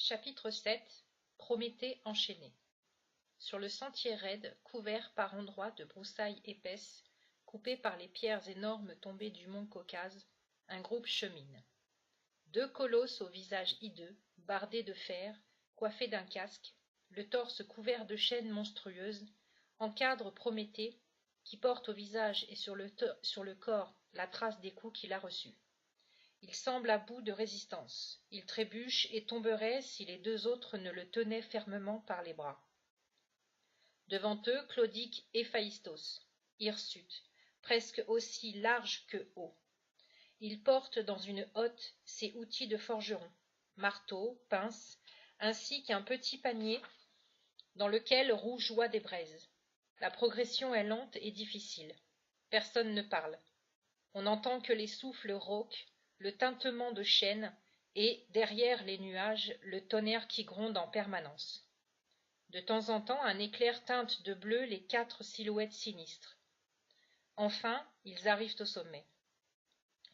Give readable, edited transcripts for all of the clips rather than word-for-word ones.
Chapitre 7. Prométhée enchaîné. Sur le sentier raide, couvert par endroits de broussailles épaisses, coupé par les pierres énormes tombées du mont Caucase, un groupe chemine. Deux colosses au visage hideux, bardés de fer, coiffés d'un casque, le torse couvert de chaînes monstrueuses, encadrent Prométhée, qui porte au visage et sur le corps la trace des coups qu'il a reçus. Il semble à bout de résistance. Il trébuche et tomberait si les deux autres ne le tenaient fermement par les bras. Devant eux, Claudique et Phaïstos, hirsutes, presque aussi larges que hauts. Ils portent dans une hotte ses outils de forgeron, marteau, pince, ainsi qu'un petit panier dans lequel rougeoient des braises. La progression est lente et difficile. Personne ne parle. On n'entend que les souffles rauques, le tintement de chaînes et, derrière les nuages, le tonnerre qui gronde en permanence. De temps en temps, un éclair teinte de bleu les quatre silhouettes sinistres. Enfin, ils arrivent au sommet.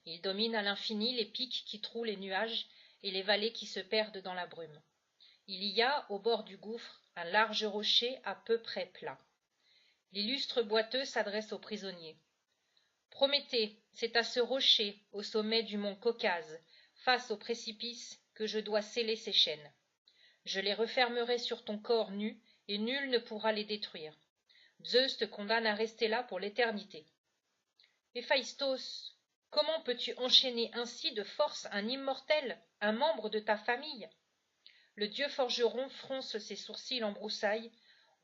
Ils dominent à l'infini les pics qui trouent les nuages et les vallées qui se perdent dans la brume. Il y a, au bord du gouffre, un large rocher à peu près plat. L'illustre boiteux s'adresse aux prisonniers. Prométhée, c'est à ce rocher, au sommet du mont Caucase, face au précipice, que je dois sceller ces chaînes. Je les refermerai sur ton corps nu, et nul ne pourra les détruire. Zeus te condamne à rester là pour l'éternité. Héphaïstos, comment peux-tu enchaîner ainsi de force un immortel, un membre de ta famille? Le dieu forgeron fronce ses sourcils en broussailles,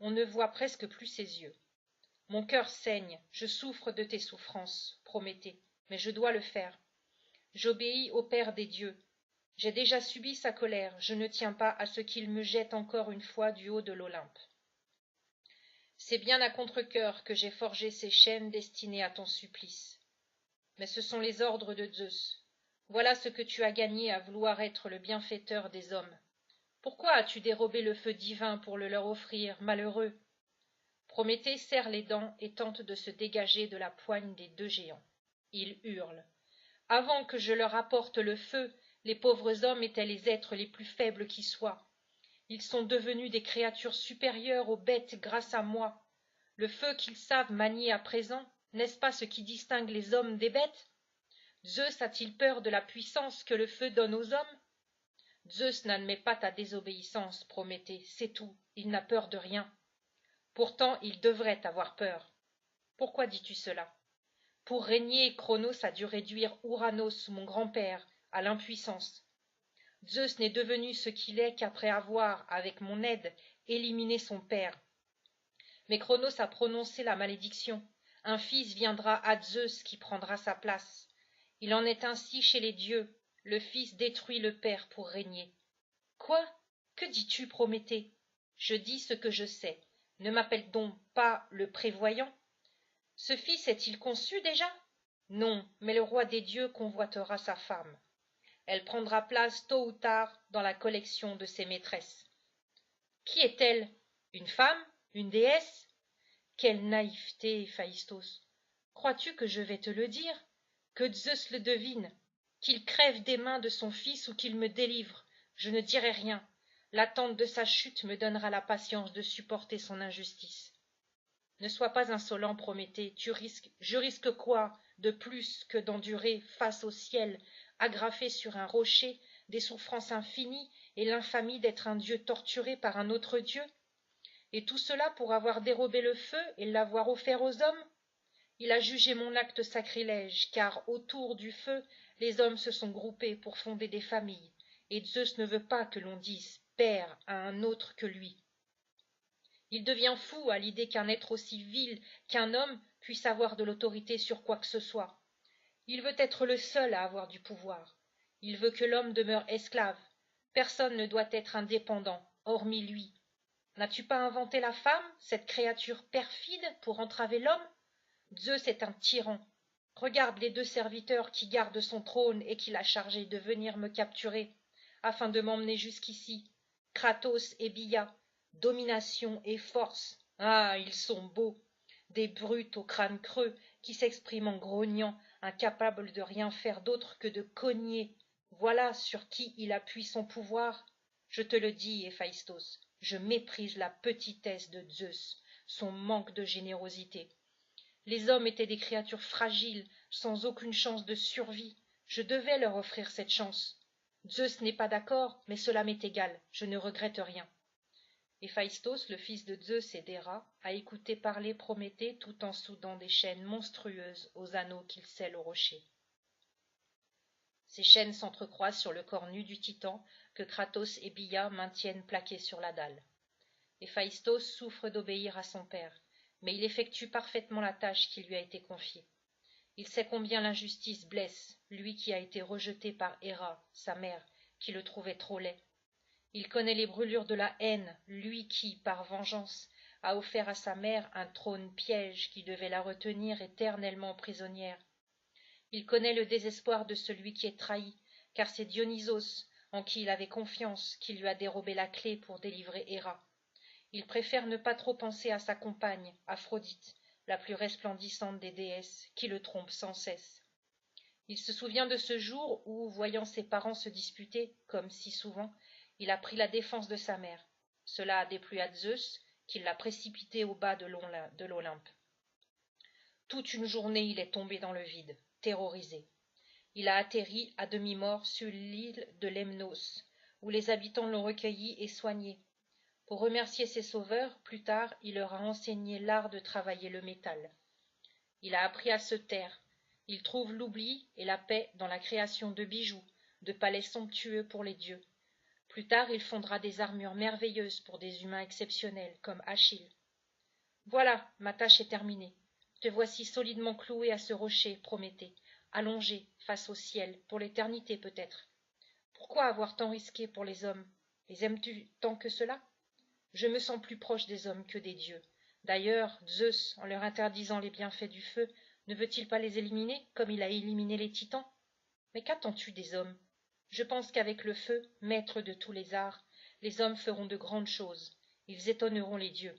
on ne voit presque plus ses yeux. Mon cœur saigne, je souffre de tes souffrances, Prométhée, mais je dois le faire. J'obéis au Père des dieux. J'ai déjà subi sa colère, je ne tiens pas à ce qu'il me jette encore une fois du haut de l'Olympe. C'est bien à contre-cœur que j'ai forgé ces chaînes destinées à ton supplice. Mais ce sont les ordres de Zeus. Voilà ce que tu as gagné à vouloir être le bienfaiteur des hommes. Pourquoi as-tu dérobé le feu divin pour le leur offrir, malheureux? Prométhée serre les dents et tente de se dégager de la poigne des deux géants. Il hurle. Avant que je leur apporte le feu, les pauvres hommes étaient les êtres les plus faibles qui soient. Ils sont devenus des créatures supérieures aux bêtes grâce à moi. Le feu qu'ils savent manier à présent, n'est-ce pas ce qui distingue les hommes des bêtes? Zeus a-t-il peur de la puissance que le feu donne aux hommes? Zeus n'admet pas ta désobéissance, Prométhée, c'est tout, il n'a peur de rien. Pourtant il devrait avoir peur. Pourquoi dis-tu cela? Pour régner, Cronos a dû réduire Ouranos, mon grand-père, à l'impuissance. Zeus n'est devenu ce qu'il est qu'après avoir, avec mon aide, éliminé son père. Mais Cronos a prononcé la malédiction. Un fils viendra à Zeus qui prendra sa place. Il en est ainsi chez les dieux. Le fils détruit le père pour régner. Quoi? Que dis-tu, Prométhée? Je dis ce que je sais. Ne m'appelle donc pas le prévoyant. Ce fils est-il conçu déjà? Non, mais le roi des dieux convoitera sa femme. Elle prendra place tôt ou tard dans la collection de ses maîtresses. Qui est-elle? Une femme? Une déesse? Quelle naïveté, Phaïstos! Crois-tu que je vais te le dire? Que Zeus le devine? Qu'il crève des mains de son fils ou qu'il me délivre? Je ne dirai rien. L'attente de sa chute me donnera la patience de supporter son injustice. Ne sois pas insolent, Prométhée, je risque quoi de plus que d'endurer, face au ciel, agrafé sur un rocher, des souffrances infinies et l'infamie d'être un dieu torturé par un autre dieu? Et tout cela pour avoir dérobé le feu et l'avoir offert aux hommes? Il a jugé mon acte sacrilège, car autour du feu, les hommes se sont groupés pour fonder des familles, et Zeus ne veut pas que l'on dise père à un autre que lui. Il devient fou à l'idée qu'un être aussi vil qu'un homme puisse avoir de l'autorité sur quoi que ce soit. Il veut être le seul à avoir du pouvoir. Il veut que l'homme demeure esclave. Personne ne doit être indépendant, hormis lui. N'as-tu pas inventé la femme, cette créature perfide, pour entraver l'homme? Zeus est un tyran. Regarde les deux serviteurs qui gardent son trône et qu'il a chargé de venir me capturer, afin de m'emmener jusqu'ici. Kratos et Bia, domination et force. Ah, ils sont beaux. Des brutes au crâne creux qui s'expriment en grognant, incapables de rien faire d'autre que de cogner. Voilà sur qui il appuie son pouvoir. Je te le dis, Héphaïstos, je méprise la petitesse de Zeus, son manque de générosité. Les hommes étaient des créatures fragiles, sans aucune chance de survie. Je devais leur offrir cette chance. Zeus n'est pas d'accord, mais cela m'est égal, je ne regrette rien. Héphaïstos, le fils de Zeus et d'Héra, a écouté parler Prométhée tout en soudant des chaînes monstrueuses aux anneaux qu'il scelle au rocher. Ces chaînes s'entrecroisent sur le corps nu du titan que Kratos et Bia maintiennent plaqué sur la dalle. Héphaïstos souffre d'obéir à son père, mais il effectue parfaitement la tâche qui lui a été confiée. Il sait combien l'injustice blesse, lui qui a été rejeté par Héra, sa mère, qui le trouvait trop laid. Il connaît les brûlures de la haine, lui qui, par vengeance, a offert à sa mère un trône piège qui devait la retenir éternellement prisonnière. Il connaît le désespoir de celui qui est trahi, car c'est Dionysos, en qui il avait confiance, qui lui a dérobé la clé pour délivrer Héra. Il préfère ne pas trop penser à sa compagne, Aphrodite, la plus resplendissante des déesses, qui le trompe sans cesse. Il se souvient de ce jour où, voyant ses parents se disputer, comme si souvent, il a pris la défense de sa mère. Cela a déplu à Zeus, qui l'a précipité au bas de l'Olympe. Toute une journée il est tombé dans le vide, terrorisé. Il a atterri à demi-mort sur l'île de Lemnos, où les habitants l'ont recueilli et soigné. Pour remercier ses sauveurs, plus tard, il leur a enseigné l'art de travailler le métal. Il a appris à se taire. Il trouve l'oubli et la paix dans la création de bijoux, de palais somptueux pour les dieux. Plus tard, il fondera des armures merveilleuses pour des humains exceptionnels, comme Achille. Voilà, ma tâche est terminée. Te voici solidement cloué à ce rocher, Prométhée, allongé, face au ciel, pour l'éternité peut-être. Pourquoi avoir tant risqué pour les hommes? Les aimes-tu tant que cela? Je me sens plus proche des hommes que des dieux. D'ailleurs, Zeus, en leur interdisant les bienfaits du feu, ne veut-il pas les éliminer, comme il a éliminé les titans? Mais qu'attends-tu des hommes? Je pense qu'avec le feu, maître de tous les arts, les hommes feront de grandes choses. Ils étonneront les dieux.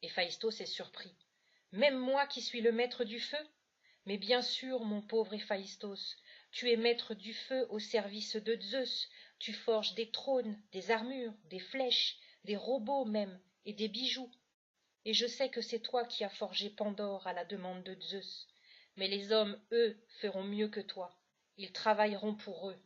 Héphaïstos est surpris. Même moi qui suis le maître du feu? Mais bien sûr, mon pauvre Héphaïstos, tu es maître du feu au service de Zeus. Tu forges des trônes, des armures, des flèches, des robots même, et des bijoux. Et je sais que c'est toi qui as forgé Pandore à la demande de Zeus. Mais les hommes, eux, feront mieux que toi. Ils travailleront pour eux.